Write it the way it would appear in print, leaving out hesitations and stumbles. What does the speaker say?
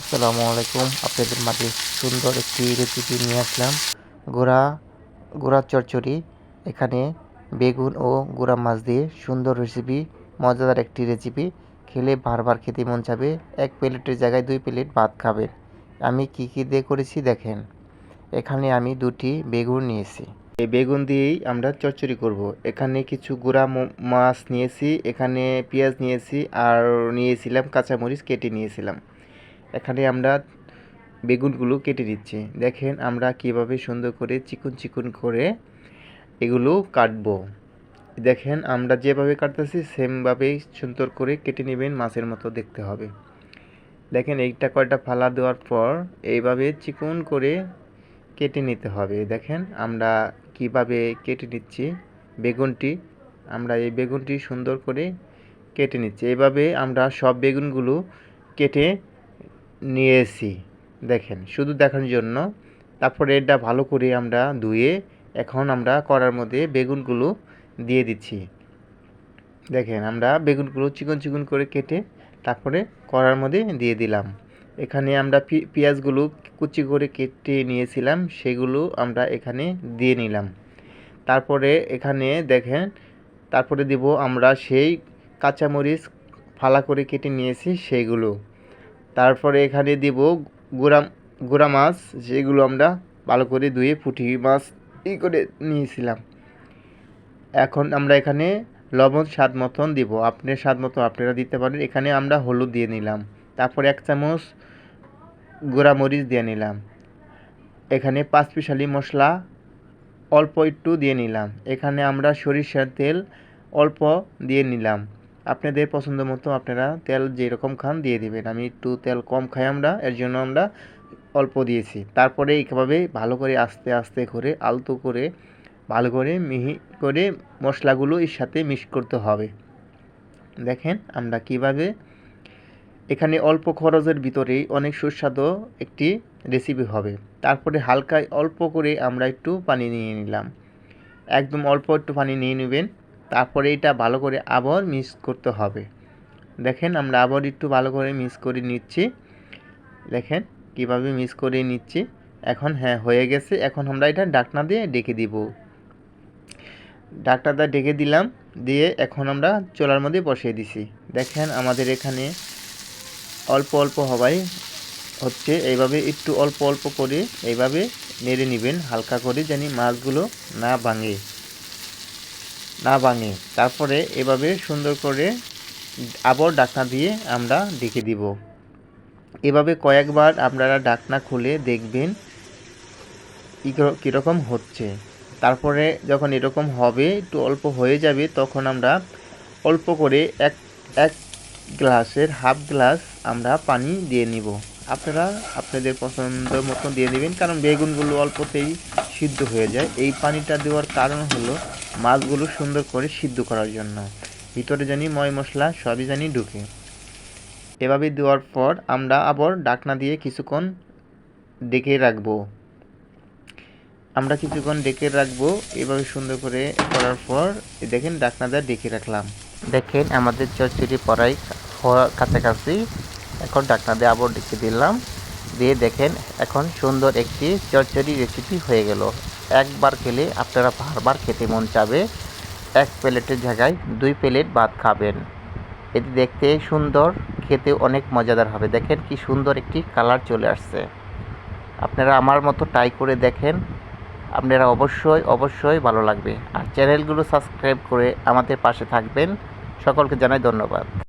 আসসালামু আলাইকুম। আপনাদের মাঝে সুন্দর একটি রেসিপি নিয়ে আসলাম। গুঁড়া গুঁড়া চচ্চড়ি। এখানে বেগুন ও গুঁড়া মাছ দিয়ে সুন্দর রেসিপি, মজাদার একটি রেসিপি। খেলে বারবার খেতে মন চাবে। এক প্লেটের জায়গায় 2 প্লেট ভাত খাবেন। আমি কি দিয়ে করেছি দেখেন। এখানে আমি 2টি বেগুন নিয়েছি। এই বেগুন দিয়েই আমরা চচ্চড়ি করব। এখানে কিছু গুঁড়া মাছ নিয়েছি, এখানে পেঁয়াজ নিয়েছি, আর নিয়েছিলাম কাঁচামরিচ কেটে নিয়েছিলাম। এখানে আমরা বেগুনগুলো কেটে নিচ্ছি। দেখেন আমরা কিভাবে সুন্দর করে চিকন চিকন করে এগুলো কাটবো। দেখেন আমরা যেভাবে কাটতেছি সেমভাবেই সুন্দর করে কেটে নেবেন, মাছের মতো দেখতে হবে। দেখেন এইটা কয়টা ফালা দেওয়ার পর এইভাবে চিকন করে কেটে নিতে হবে। দেখেন আমরা কিভাবে কেটে নিচ্ছি বেগুনটি। আমরা এই বেগুনটি সুন্দর করে কেটে নিচ্ছি। এইভাবে আমরা সব বেগুনগুলো কেটে নিয়েছি। দেখেন শুধু দেখানোর জন্য। তারপরে এটা ভালো করে আমরা ধুয়ে এখন আমরা কড়ার মধ্যে বেগুনগুলো দিয়ে দিচ্ছি। দেখেন আমরা বেগুনগুলো চিকন চিকন করে কেটে তারপরে কড়ার মধ্যে দিয়ে দিলাম। এখানে আমরা পেঁয়াজগুলো কুচি করে কেটে নিয়েছিলাম, সেগুলো আমরা এখানে দিয়ে নিলাম। তারপরে এখানে দেখেন তারপরে দিব আমরা সেই কাঁচামরিচ ফালা করে কেটে নিয়েছি সেইগুলো। তারপরে এখানে দিব গুঁড়া মাছ, যেগুলো আমরা ভালো করে ধুয়ে পুঁটি মাছ করে নিয়েছিলাম। এখন আমরা এখানে লবণ স্বাদ মতন দিব, আপনার স্বাদ মতো আপনারা দিতে পারেন। এখানে আমরা হলুদ দিয়ে নিলাম, তারপরে 1 চামচ গুঁড়া মরিচ দিয়ে নিলাম। এখানে 5 স্পেশালি মশলা অল্প একটু দিয়ে নিলাম। এখানে আমরা সরিষার তেল অল্প দিয়ে নিলাম। আপনাদের পছন্দ মতো আপনারা তেল যেরকম খান দিয়ে দিবেন। আমি একটু তেল কম খাই আমরা, এর জন্য আমরা অল্প দিয়েছি। তারপরে এইভাবে ভালো করে আস্তে আস্তে করে আলতো করে ভালো করে মিহি করে মশলাগুলো এর সাথে মিক্স করতে হবে। দেখেন আমরা কিভাবে এখানে অল্প খরচের ভিতরেই অনেক সুস্বাদু একটি রেসিপি হবে। তারপরে হালকা অল্প করে আমরা একটু পানি নিয়ে নিলাম, একদম অল্প একটু পানি নিয়ে নেবেন। তারপরে এটা ভালো করে আবার মিক্স করতে হবে। দেখেন আমরা আবার একটু ভালো করে মিক্স করে নিচ্ছি। দেখেন কিভাবে মিক্স করে নিচ্ছি। এখন হ্যাঁ হয়ে গেছে। এখন আমরা এটা ঢাকনা দিয়ে ঢেকে দিব। ঢাকনাটা ঢেকে দিলাম, দিয়ে এখন আমরা চুলার মধ্যে বসিয়ে দিছি। দেখেন আমাদের এখানে অল্প অল্প হচ্ছে। এইভাবে একটু অল্প অল্প করে এইভাবে নেড়ে নেবেন হালকা করে, যেন মাছগুলো না ভাঙে। তারপরে এভাবে সুন্দর করে আবার ঢাকনা দিয়ে আমরা ঢেকে দিব। এভাবে কয়েকবার আপনারা ঢাকনা খুলে দেখবেন কীরকম হচ্ছে। তারপরে যখন এরকম হবে, একটু অল্প হয়ে যাবে, তখন আমরা অল্প করে এক গ্লাসের হাফ গ্লাস আমরা পানি দিয়ে নিব। আপনারা আপনাদের পছন্দ মতো দিয়ে নেবেন, কারণ বেগুনগুলো অল্পতেই সিদ্ধ হয়ে যায়। এই পানিটা দেওয়ার কারণ হলো মাছগুলো সুন্দর করে সিদ্ধ করার জন্য, ভিতরে জানি ময় মশলা সবই জানি ঢুকে। এভাবে দেওয়ার পর আমরা আবার ঢাকনা দিয়ে কিছুক্ষণ ঢেকে রাখবো। এভাবে সুন্দর করে করার পর দেখেন ঢাকনাটা ঢেকে রাখলাম। দেখেন আমাদের চচ্চড়ি প্রায় কাছাকাছি। এখন ঢাকনা দিয়ে আবার ঢেকে দিলাম, দিয়ে দেখেন এখন সুন্দর একটি চচ্চড়ি রেসিপি হয়ে গেল। একবার খেলে আপনারা বারবার খেতে মন চাবে। 1 প্লেটের জায়গায় 2 প্লেট ভাত খাবেন। এটি দেখতে সুন্দর, খেতে অনেক মজাদার হবে। দেখেন কি সুন্দর একটি কালার চলে আসছে। আপনারা আমার মতো ট্রাই করে দেখেন, আপনারা অবশ্যই ভালো লাগবে। আর চ্যানেলগুলো সাবস্ক্রাইব করে আমাদের পাশে থাকবেন। সকলকে জানাই ধন্যবাদ।